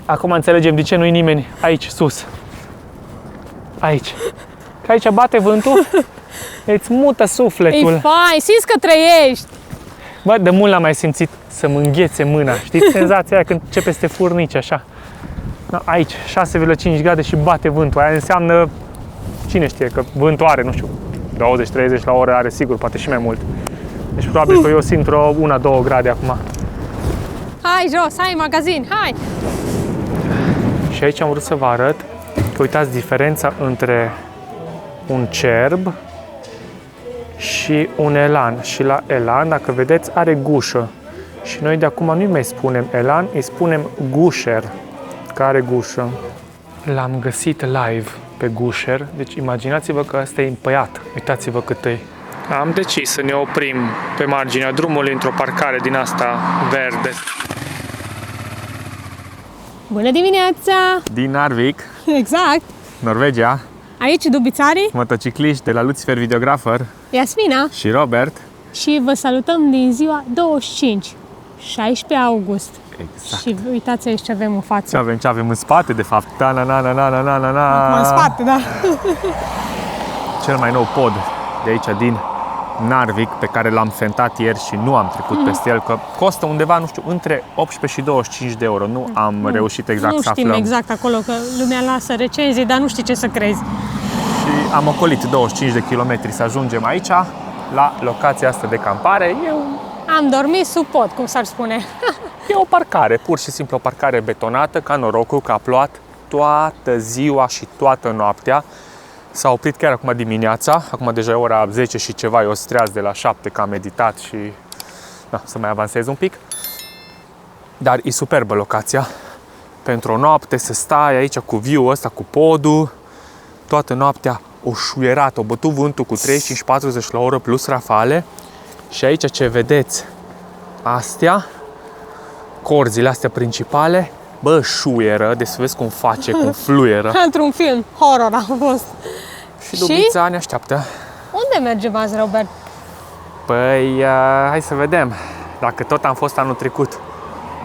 Acum înțelegem de ce nu-i nimeni aici, sus. Aici. Că aici bate vântul, îți mută sufletul. E fain, simți că trăiești. Bă, de mult l-am mai simțit să mă înghețe mâna. Știți senzația aia când începe să te furnici așa? Da, aici, 6,5 grade și bate vântul. Aia înseamnă, cine știe, că vântul are, nu știu, 20-30 la oră are sigur, poate și mai mult. Deci probabil că eu simt vreo 1-2 grade acum. Hai jos, hai magazin, hai! Și aici am vrut să vă arăt că uitați diferența între un cerb și un elan. Și la elan, dacă vedeți, are gușă. Și noi de acum nu mai spunem elan, îi spunem gusher, care gușă. L-am găsit live pe gusher, deci imaginați-vă că ăsta e împăiat. Uitați-vă cât e. Am decis să ne oprim pe marginea drumului într-o parcare din asta verde. Bună dimineața! Din Narvik, Exact! Norvegia, Aici dubitarii, motocicliști de la Lucifer Videographer Iasmina și Robert. și vă salutăm din ziua 25, 16 august. Exact. Și uitați aici ce avem în față. Ce avem în spate, de fapt. Acum în spate, da. Cel mai nou pod de aici din Narvik, pe care l-am fentat ieri și nu am trecut peste el, că costă undeva, nu știu, între 18 și 25 de euro. Nu am reușit exact Nu să știm aflăm. exact acolo, că lumea lasă recenzii, dar nu știi ce să crezi. Și am ocolit 25 de kilometri să ajungem aici, la locația asta de campare. Am dormit sub pod, cum s-ar spune. E o parcare, pur și simplu o parcare betonată, ca norocul că a plouat toată ziua și toată noaptea. S-a oprit chiar acum dimineața, acum deja e ora 10 și ceva, eu streaz de la 7 că am meditat și să mai avansez un pic. Dar e superbă locația pentru o noapte, să stai aici cu view-ul ăsta, cu podul, toată noaptea o șuierat, o bătut vântul cu 35-40 la oră plus rafale și aici ce vedeți, astea, corzile astea principale, bă, șuieră, deci să vezi cum face, cum fluieră. Într-un film horror a fost. Și Dubița ne așteaptă. Unde mergem azi, Robert? Păi, hai să vedem. Dacă tot am fost anul trecut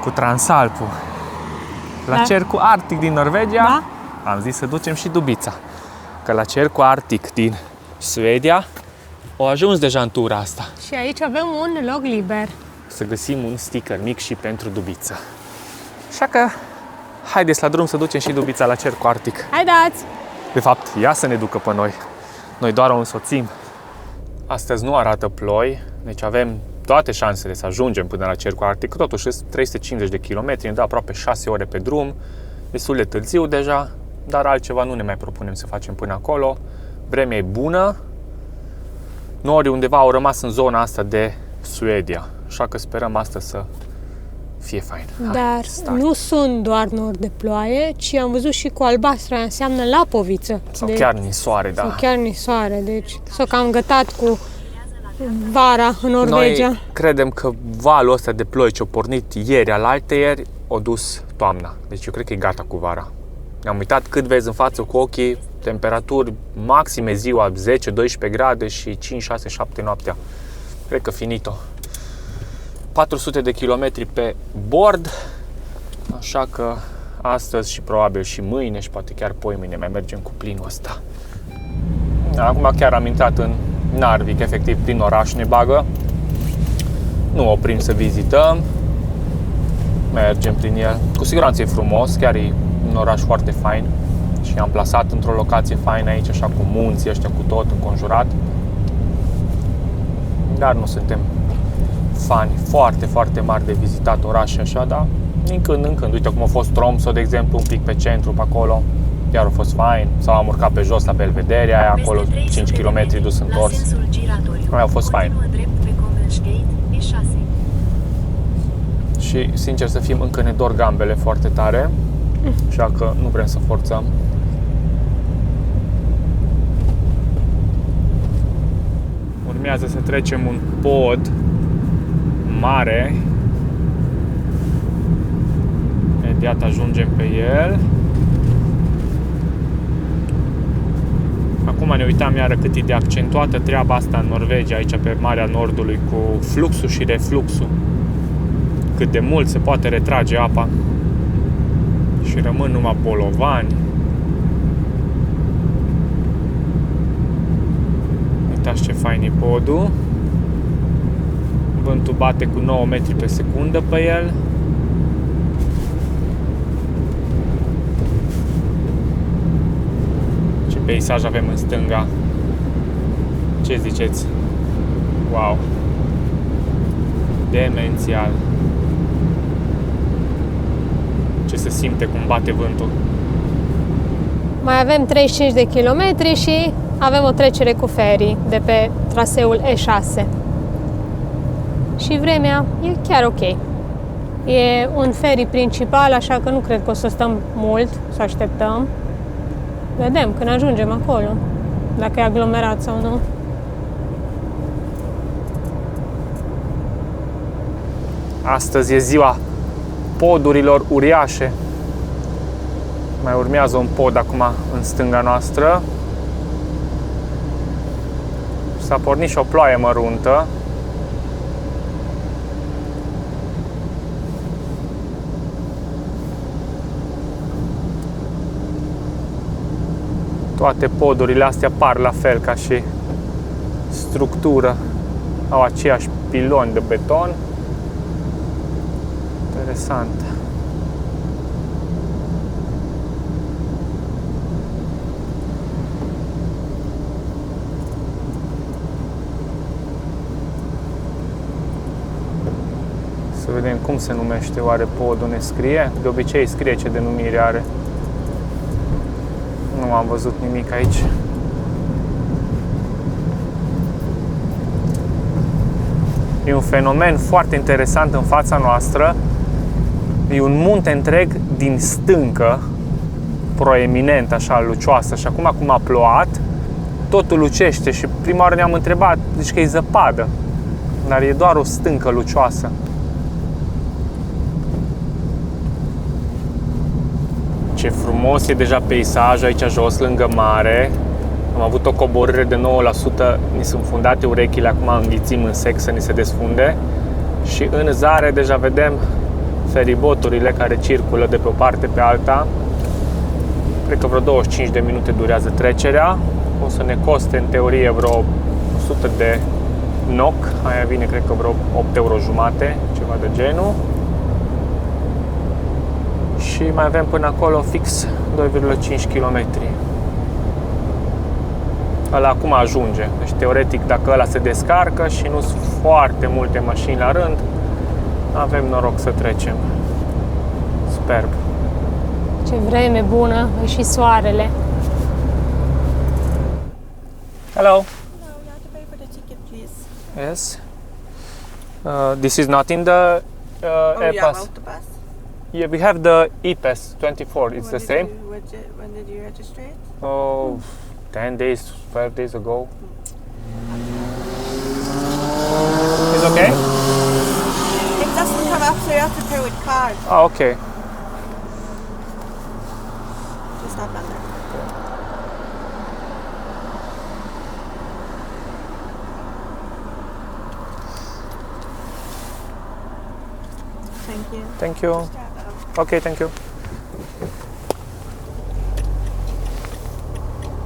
cu Transalpul la cercul arctic din Norvegia, am zis să ducem și Dubița. Că la cercul arctic din Suedia au ajuns deja în tura asta. Și aici avem un loc liber. Să găsim un sticker mic și pentru Dubița. Așa că, haideți la drum să ducem și Dubița la cercul arctic. Haideți! De fapt, ea să ne ducă pe noi. Noi doar o însoțim. Astăzi nu arată ploi, deci avem toate șansele să ajungem până la cercul arctic. Totuși, 350 de kilometri, ne dă aproape 6 ore pe drum, destul de târziu deja, dar altceva nu ne mai propunem să facem până acolo. Vremea e bună, norii undeva au rămas în zona asta de Suedia, așa că sperăm astăzi să fie fain. Dar nu sunt doar nori de ploaie, ci am văzut și cu albastră, aia înseamnă lapoviță. Sau chiar nisoare, da. Sau chiar nisoare, deci s-o cam gătat cu vara în Norvegia. Noi credem că valul ăsta de ploi ce-a pornit ieri, alaltăieri, a dus toamna. Deci eu cred că e gata cu vara. Ne-am uitat cât vezi în față cu ochii, temperaturi maxime ziua 10-12 grade și 5, 6, 7 noaptea. Cred că finito. 400 de kilometri pe bord, așa că astăzi și probabil și mâine și poate chiar poimâine mai mergem cu plinul ăsta. Acum chiar am intrat în Narvik, efectiv prin oraș ne bagă. Nu oprim să vizităm, mergem prin el. Cu siguranță e frumos, chiar e un oraș foarte fain și am plasat într-o locație faină aici, așa cu munții ăștia, cu tot înconjurat. Dar nu suntem fani foarte, foarte mari de vizitat orașe așa, dar din când în când. Uite cum a fost Tromsø, de exemplu, un pic pe centru, pe acolo. Chiar a fost fain. Sau am urcat pe jos la Belvedere, aia acolo, 5 km dus întors. Aia a fost fain. Și, sincer să fim, încă ne dor gambele foarte tare. Așa că nu vrem să forțăm. Urmează să trecem un pod mare. Imediat ajungem pe el. Acum ne uitam iară cât e de accentuată treaba asta în Norvegia, aici pe Marea Nordului, cu fluxul și refluxul. Cât de mult se poate retrage apa. Și Și rămân numai bolovani. Uitați ce fain e podul. Vântul bate cu 9 metri pe secundă pe el. Ce peisaj avem în stânga. Ce ziceți? Wow! Demențial! Ce se simte cum bate vântul. Mai avem 35 de kilometri și avem o trecere cu ferii de pe traseul E6. Și vremea e chiar ok. E un ferry principal, așa că nu cred că o să stăm mult, să așteptăm. Vedem când ajungem acolo, dacă e aglomerat sau nu. Astăzi e ziua podurilor uriașe. Mai urmează un pod acum în stânga noastră. S-a pornit și o ploaie măruntă. Toate podurile astea par la fel ca și structură. Au aceiași piloni de beton. Interesant. Să vedem cum se numește oare podul, ne scrie? De obicei scrie ce denumire are. Nu am văzut nimic aici. E un fenomen foarte interesant în fața noastră. E un munte întreg din stâncă, proeminent, așa, lucioasă. Și acum, cum a plouat, totul lucește. Și prima oară ne-am întrebat, zici că e zăpadă. Dar e doar o stâncă lucioasă. Ce frumos e deja peisajul aici jos, lângă mare. Am avut o coborâre de 9%, ni sunt fundate urechile, acum înghițim în sec să ni se desfunde. Și în zare deja vedem feriboturile care circulă de pe o parte pe alta. Cred că vreo 25 de minute durează trecerea. O să ne coste în teorie vreo 100 de NOK. Aia vine cred că vreo 8 euro jumate, ceva de genul. Și mai avem până acolo fix 2,5 km. Ăla acum ajunge. Deci teoretic dacă ăla se descarcă și nu sunt foarte multe mașini la rând, avem noroc să trecem. Superb. Ce vreme bună, e și soarele. Hello. No, you have to pay for the ticket, please. Yes. This is not in the yeah, e-pass. autobus. Yeah, we have the e-pass 24. It's the same. When did you register it? Oh, 10 days, 12 days ago. It's okay? It doesn't come up, so you have to pay with card. Ah, okay. Just stop on there. Thank you. Thank you. Okay, thank you.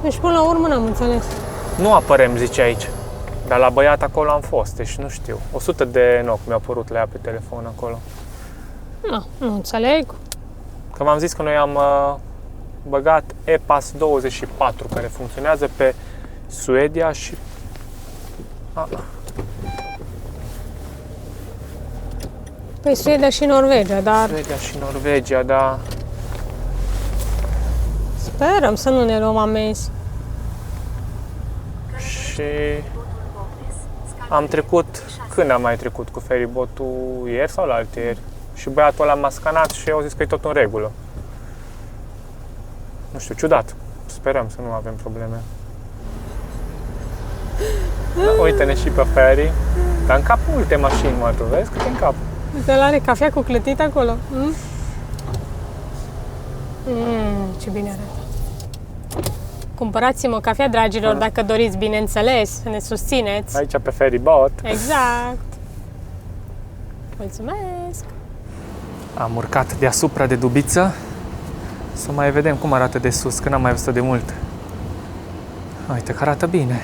Deci până la urmă n-am înțeles. Nu apărem, zice aici. Dar la băiat acolo am fost, deci nu știu. 100 de NOK mi-au părut la ea pe telefon acolo. Nu înțeleg. Că v-am zis că noi am băgat e-pass 24, care funcționează pe Suedia și... Păi Suedia și Norvegia, dar Suedia și Norvegia, da. sperăm să nu ne luăm amenzi. Și am trecut, când am mai trecut cu feribotul, ieri sau la altieri? Și băiatul ăla m-a scanat și au zis că e tot în regulă. Nu știu, ciudat. Sperăm să nu avem probleme. Da, uite-ne și pe ferry. Dar în cap multe mașini, mă, tu vezi cât e în cap? Uite, ăla are cafea cu clătit acolo. Ce bine arată. Cumpărați-mă cafea, dragilor, dacă doriți, bineînțeles, să ne susțineți. Aici pe feribot. Exact. Mulțumesc! Am urcat deasupra de dubiță Să mai vedem cum arată de sus, că n-am mai văzut de mult. Uite că arată bine.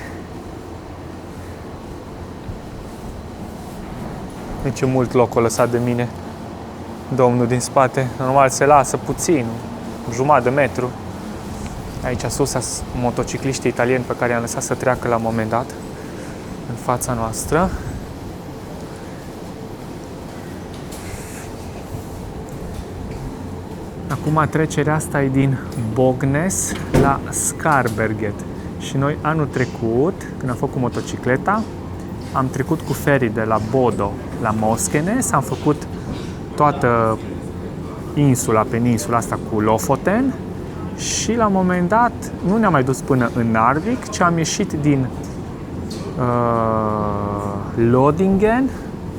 Nici e mult locul lăsat de mine. Domnul din spate, normal se lasă puțin, jumătate de metru. Aici sus sunt motocicliștii italieni pe care i-am lăsat să treacă la un moment dat în fața noastră. Acum trecerea asta e din Bognes la Skarberget. Și noi anul trecut, când am făcut motocicleta, am trecut cu ferry de la Bodo la Moskenes, am făcut toată peninsula asta cu Lofoten și la un moment dat nu ne-am mai dus până în Narvik, ci am ieșit din Lodingen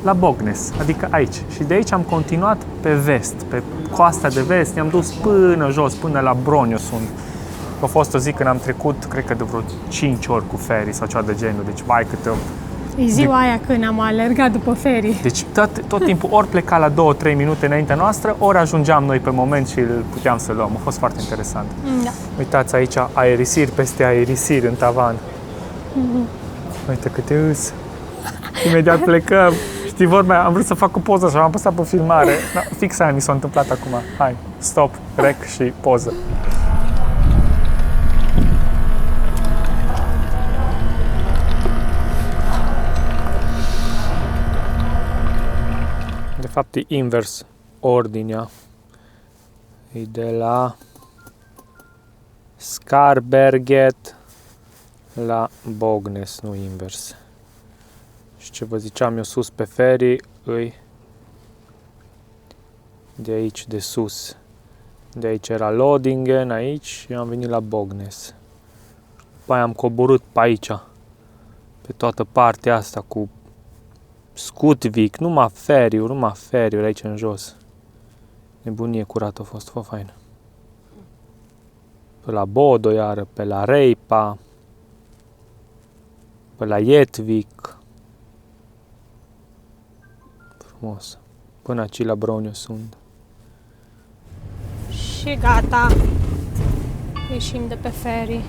la Bognes, adică aici. Și de aici am continuat pe vest, pe coasta de vest, ne-am dus până jos, până la Bronyosund. A fost o zi când am trecut, cred că de vreo 5 ori cu ferry sau ceva de genul, deci vai câte... E ziua aia când am alergat după ferry. Deci tot timpul ori pleca la 2-3 minute înaintea noastră, ori ajungeam noi pe moment și îl puteam să luăm. A fost foarte interesant. Da. Uitați aici aerisiri peste aerisiri în tavan. Uite câte îs. Imediat plecăm. Știi vorba, am vrut să fac o poză și am apăsat pe filmare. Da, fix aia mi s-a întâmplat acum. Hai, stop, rec și poză. De fapt e invers ordinea. E de la Skarberget la Bognes, nu invers. Și ce vă ziceam eu sus pe ferry, îi de aici, de sus. De aici era Lodingen, aici, și am venit la Bognes. După aia am coborât pe aici, pe toată partea asta cu Skutvik, numai ferry-uri aici în jos. Nebunie curată a fost, fain. Pe la Bodo iară, pe la Reipa, pe la Jetvik. Frumos. Până aici la Bronyosund. Și gata. Ieșim de pe ferry.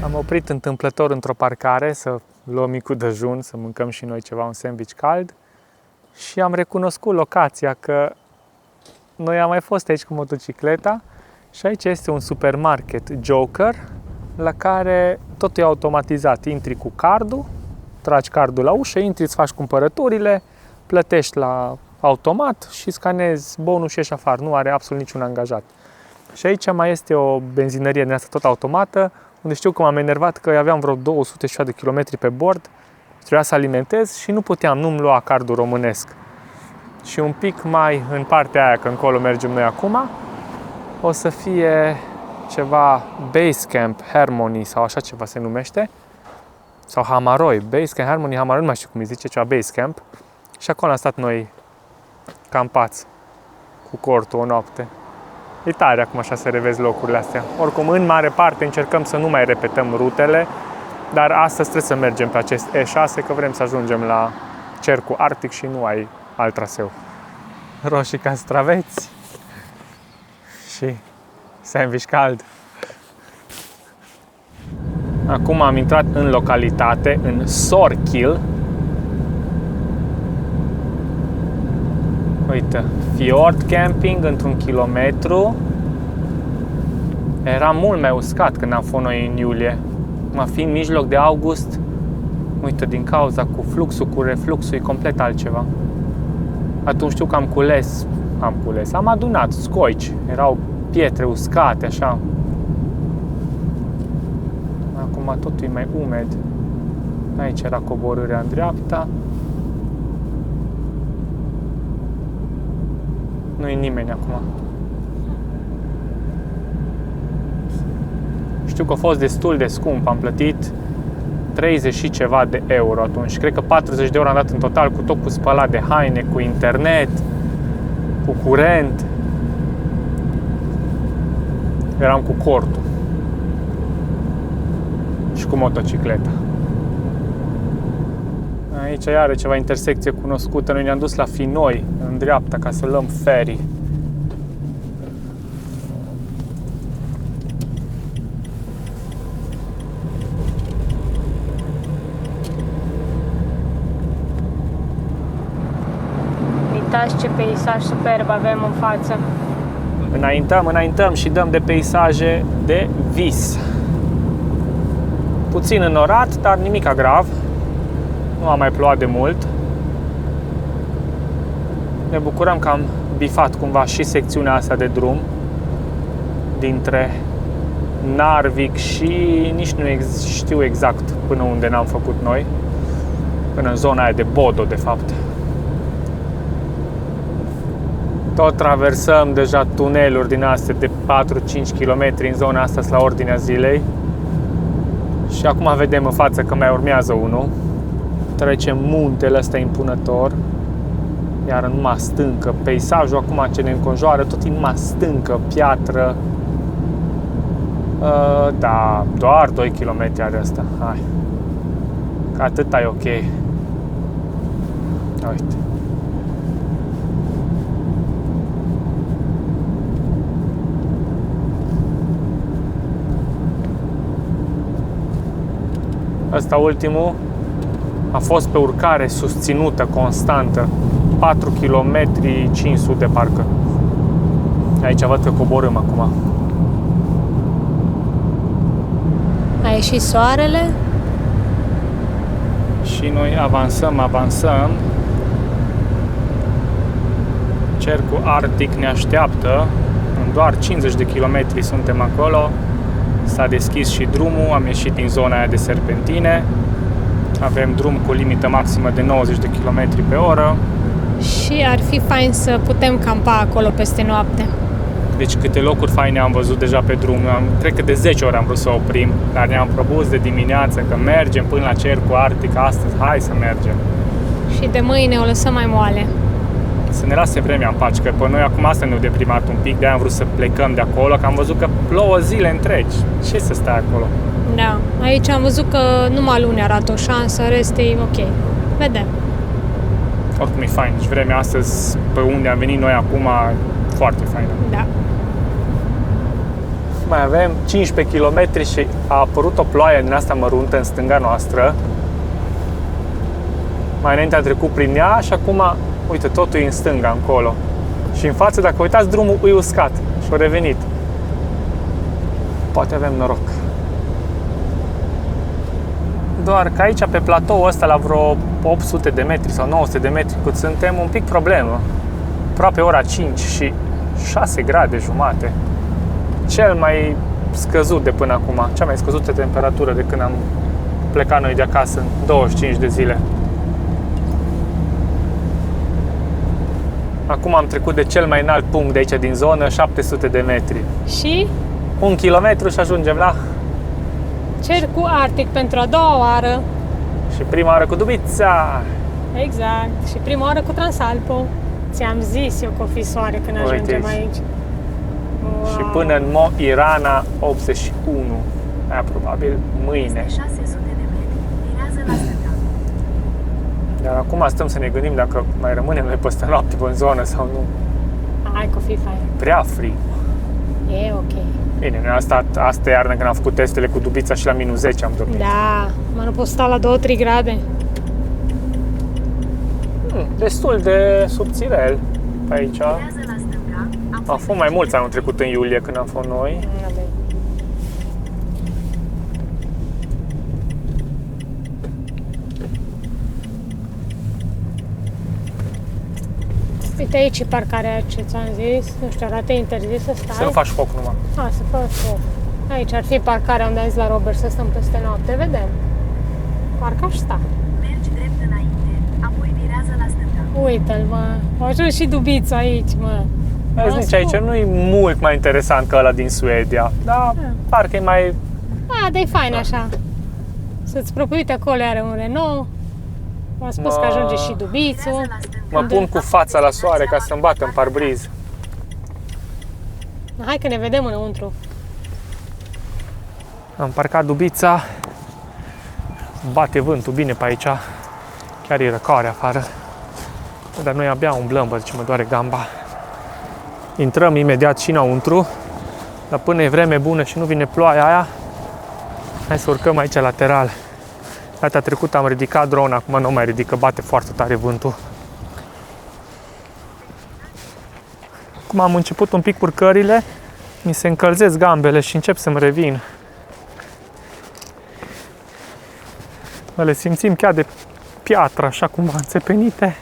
Am oprit întâmplător într-o parcare să luăm micul dejun, să mâncăm și noi ceva, un sandwich cald. Și am recunoscut locația, că noi am mai fost aici cu motocicleta și aici este un supermarket Joker la care totul e automatizat. Intri cu cardul, tragi cardul la ușă, intri, îți faci cumpărăturile, plătești la automat și scanezi bonul și ieși afară. Nu are absolut niciun angajat. Și aici mai este o benzinărie din asta tot automată, unde știu că m-am enervat că aveam vreo 200 de kilometri pe bord, trebuia să alimentez și nu puteam, nu-mi lua cardul românesc. Și un pic mai în partea aia, că încolo mergem noi acum, o să fie ceva Basecamp Harmony sau așa ceva se numește, sau Hamaroi, Basecamp Harmony, Hamaroi, nu mai știu cum îi zice, ceva Basecamp. Și acolo am stat noi campați cu cortul o noapte. E tare acum așa să revezi locurile astea. Oricum, în mare parte încercăm să nu mai repetăm rutele, dar astăzi trebuie să mergem pe acest E6, că vrem să ajungem la cercul arctic și nu ai alt traseu. Roșii castraveți și sandwich cald. Acum am intrat în localitate, în Sorkil. Uite, Fjord Camping într-un kilometru. Era mult mai uscat când am fost noi în iulie. Acum fiind mijloc de august, uite, din cauza cu fluxul, cu refluxul, e complet altceva. Atunci știu că am adunat scoici, erau pietre uscate, așa. Acum totul e mai umed. Aici era coborârea în dreapta. Nu e nimeni acum. Știu că a fost destul de scump, am plătit 30 și ceva de euro atunci. Cred că 40 de euro am dat în total, cu tot cu spălat de haine, cu internet, cu curent. Eram cu cortul și cu motocicleta. Aici iară ceva intersecție cunoscută. Noi ne-am dus la Finoi, în dreapta, ca să luăm ferry. Uitați ce peisaj superb avem în față. Înaintăm și dăm de peisaje de vis. Puțin înorat, dar nimica grav. Nu a mai plouat de mult. Ne bucurăm că am bifat cumva și secțiunea asta de drum dintre Narvik și nici nu știu exact până unde n-am făcut noi. Până în zona aia de Bodo, de fapt. Tot traversăm deja tuneluri din astea de 4-5 km în zona asta la ordinea zilei. Și acum vedem în față că mai urmează unul. Trecem muntele ăsta impunător. Iar în numai stâncă. Peisajul acum ce ne înconjoară tot e numai stâncă, piatră. Da, doar 2 km are asta. Hai. Că atât e ok. Uite. Asta ultimul a fost pe urcare susținută, constantă. 4 km 500 parcă. Aici văd că coborâm acum. A ieșit soarele. Și noi avansăm. Cercul arctic ne așteaptă. În doar 50 de kilometri suntem acolo. S-a deschis și drumul, am ieșit din zona aia de serpentine. Avem drum cu limită maximă de 90 de km pe oră. Și ar fi fain să putem campa acolo peste noapte. Deci câte locuri faine am văzut deja pe drum. Cred că de 10 ori am vrut să oprim, dar ne-am propus de dimineață că mergem până la cercul arctic astăzi. Hai să mergem. Și de mâine o lăsăm mai moale. Să ne lase vremea în pace, că pe noi acum asta ne-a deprimat un pic, de-aia am vrut să plecăm de acolo, că am văzut că plouă zile întregi. Ce să stai acolo? Da, aici am văzut că numai luni arată o șansă, restul e ok. Vedem. Oricum e fain. Și vremea astăzi, pe unde am venit noi acum, foarte faină. Da. Mai avem 15 km și a apărut o ploaie din asta măruntă în stânga noastră. Mai înainte a trecut prin ea și acum, uite, totul e în stânga, încolo. Și în față, dacă uitați, drumul e uscat și-a revenit. Poate avem noroc. Doar că aici, pe platoul ăsta, la vreo 800 de metri sau 900 de metri cât suntem, un pic problemă. Aproape ora 5 și 6 grade jumate. Cel mai scăzut de până acum, cea mai scăzută temperatură de când am plecat noi de acasă în 25 de zile. Acum am trecut de cel mai înalt punct de aici din zonă, 700 de metri. Și 1 kilometru și ajungem la cercul arctic pentru a doua oară. și prima oară cu Dubița. Exact. Și prima oară cu Transalpo. Ți-am zis eu că o fi soare când ajungem aici. Wow. Și până în Mo Irana 81. Aia probabil mâine. 600 de metri. Virează la stânga. Dar acum stăm să ne gândim dacă mai rămânem noi peste noapte în zonă sau nu. Hai că o fi fain. Prea frig. E ok. Bine, noi asta iarnă când am făcut testele cu Dubița și la minus 10 am dormit. Da, mă, nu pot sta la 2-3 grade. Destul de subțirel pe aici. Virează la stânga. Am fost mai mulți anul trecut în iulie când am fost noi. Uite aici e parcarea ce ți-am zis. Nu știu, arată interzis să stai. Să nu faci foc numai. Să faci foc. Aici ar fi parcarea unde am zis la Robert să stăm peste noapte. Vedem. Parcă aș sta. Mergi drept înainte, apoi virează la stânga. Uite-l, mă. Au ajuns și Dubița aici, mă. Vezi, nici aici nu e mult mai interesant ca ăla din Suedia. Dar parcă e mai... Dar e fain așa. Să-ți propui, uite, acolo are un Renault. V-am spus că ajunge și Dubițul. Mă pun cu fața la soare ca să-mi bată în parbriz. Hai că ne vedem înăuntru. Am parcat Dubița. Bate vântul bine pe aici. Chiar e răcoare afară. Dar noi abia umblăm, bă, ce mă doare gamba. Intrăm imediat și înăuntru, dar până e vreme bună și nu vine ploaia aia, hai să urcăm aici lateral. Data trecută am ridicat drone, acum nu mai ridică, bate foarte tare vântul. Acum am început un pic urcările, mi se încălzesc gambele și încep să-mi revin. Le simțim chiar de piatră, așa cumva înțepenite.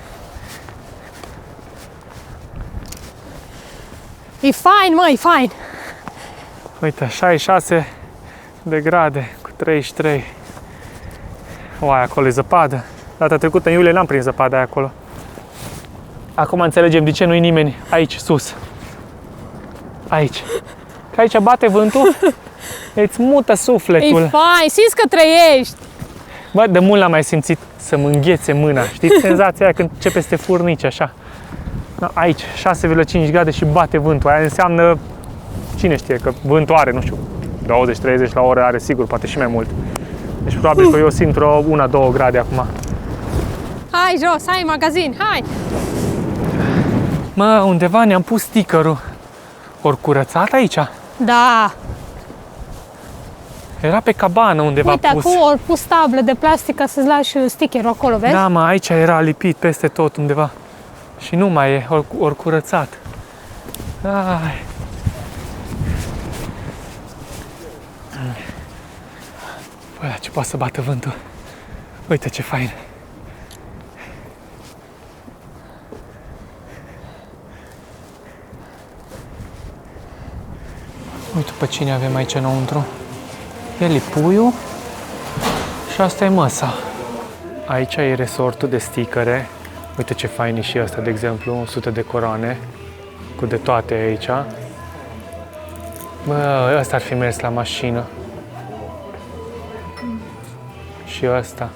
E fain, mă, e fain. Uite, 66 de grade cu 33. Uai, acolo e zăpadă. Data trecută, în iulie, n-am prins zăpada aia acolo. Acum înțelegem de ce nu-i nimeni aici, sus. Aici. Că aici bate vântul, îți mută sufletul. E fain, simți că trăiești. Bă, de mult l-am mai simțit să-mi înghețe mâna. Știți senzația aia când începe să te furnici așa? Da, aici, 6,5 grade și bate vântul. Aia înseamnă, cine știe, că vântul are, nu știu, 20-30 la oră are sigur, poate și mai mult. Deci probabil că eu simt vreo 1-2 grade acum. Hai jos, hai magazin, hai! Mă, undeva ne-am pus stickerul. Ori curățat aici? Da! Era pe cabană undeva Uite, pus. acum ori pus tablă de plastic ca să-ți lași stickerul acolo, vezi? Da, mă, aici era lipit peste tot undeva. Și nu mai e, ori curățat. Ai. Bă, ce poate să bată vântul. Uite ce fain. Uite pe cine avem aici înăuntru. El e puiul și asta e măsa. Aici e resortul de stickere. Uite ce fain e și asta, de exemplu, 100 de coroane cu de toate aici. Bă, ăsta ar fi mers la mașină. Și ăsta.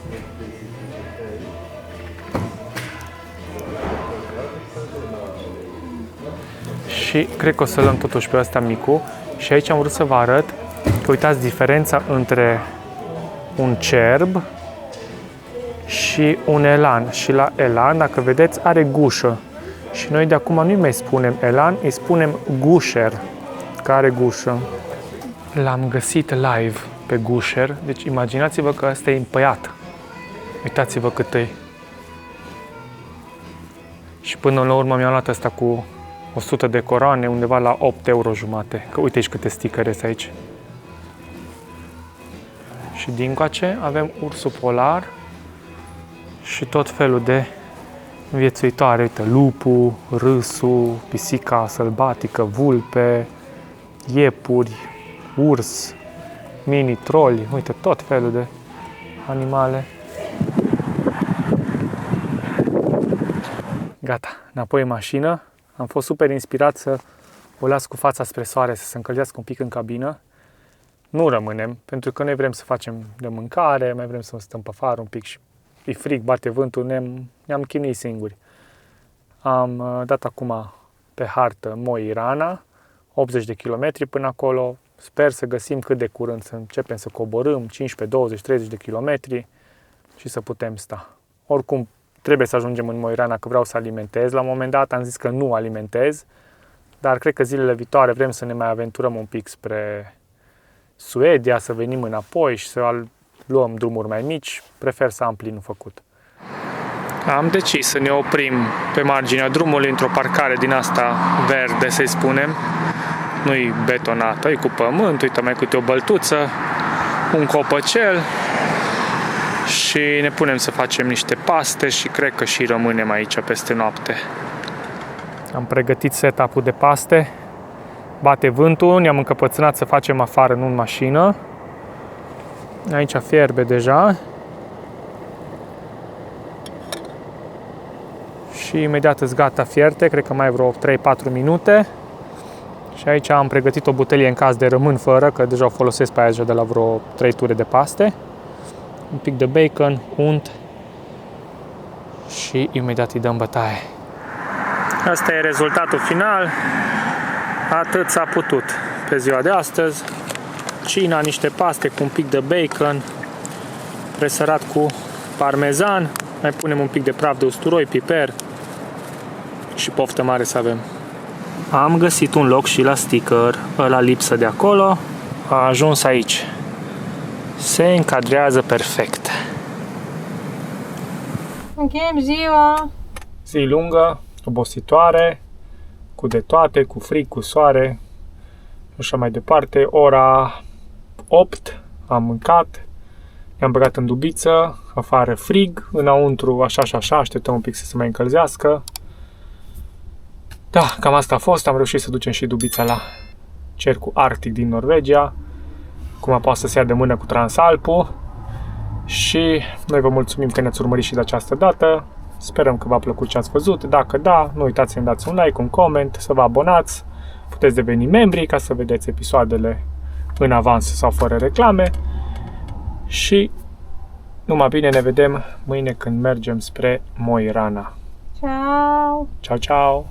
Și cred că o să luăm totuși pe ăsta micu. Și aici am vrut să vă arăt că uitați diferența între un cerb și un elan. Și la elan, dacă vedeți, are gușă. Și noi de acum nu-i mai spunem elan, îi spunem gusher, care are gușă. L-am găsit live pe gusher, deci imaginați-vă că ăsta e împăiat. Uitați-vă cât e. Și până la urmă mi-am luat ăsta cu 100 de coroane, undeva la 8 euro jumate. Că uite aici câte stickere sunt aici. Și dincoace avem ursul polar și tot felul de înviețuitoare. Uite, lupul, râsul, pisica sălbatică, vulpe, iepuri, urs, mini-troli, uite, tot felul de animale. Gata, înapoi în mașină. Am fost super inspirat să o las cu fața spre soare, să se încălzească un pic în cabină. Nu rămânem, pentru că noi vrem să facem de mâncare, mai vrem să stăm pe afară un pic și e frig, bate vântul, ne-am chinuit singuri. Am dat acum pe hartă Mo-i-Rana, 80 de kilometri până acolo. Sper să găsim cât de curând să începem să coborâm 15, 20, 30 de kilometri și să putem sta. Oricum trebuie să ajungem în Mo-i-Rana, că vreau să alimentez. La un moment dat am zis că nu alimentez, dar cred că zilele viitoare vrem să ne mai aventurăm un pic spre Suedia, să venim înapoi și să luăm drumuri mai mici. Prefer să am plinul făcut. Am decis să ne oprim pe marginea drumului într-o parcare din asta verde, să-i spunem. Nu-i betonată, e cu pământ, uite mai câte o băltuță, un copăcel și ne punem să facem niște paste și cred că și rămânem aici peste noapte. Am pregătit setup-ul de paste, bate vântul, ne-am încăpățânat să facem afară, nu în mașină. Aici fierbe deja. Și imediat îți gata fierte, cred că mai vreo 3-4 minute. Și aici am pregătit o butelie în caz de rămân fără, că deja o folosesc pe aia de la vreo 3 ture de paste. Un pic de bacon, unt și imediat îi dăm bătaie. Asta e rezultatul final. Atât s-a putut pe ziua de astăzi. Cina, niște paste cu un pic de bacon, presărat cu parmezan Mai punem un pic de praf de usturoi, piper și poftă mare să avem. Am găsit un loc și la sticker, ăla lipsă de acolo, a ajuns aici. Se încadrează perfect. Încheiem ziua. Zi lungă, obositoare, cu de toate, cu frig, cu soare, așa mai departe. Ora 8 am mâncat, ne-am băgat în dubiță, afară frig, înăuntru așa și așa, așteptăm un pic să se mai încălzească. Da, cam asta a fost, am reușit să ducem și dubița la cercul arctic din Norvegia, cum poate să se ia de mână cu Transalpul. Și noi vă mulțumim că ne-ați urmărit și de această dată. Sperăm că v-a plăcut ce ați văzut. Dacă da, nu uitați să-mi dați un like, un comment, să vă abonați. Puteți deveni membri ca să vedeți episoadele în avans sau fără reclame. Și numai bine, ne vedem mâine când mergem spre Mo i Rana. Ciao! Ciao, ciao!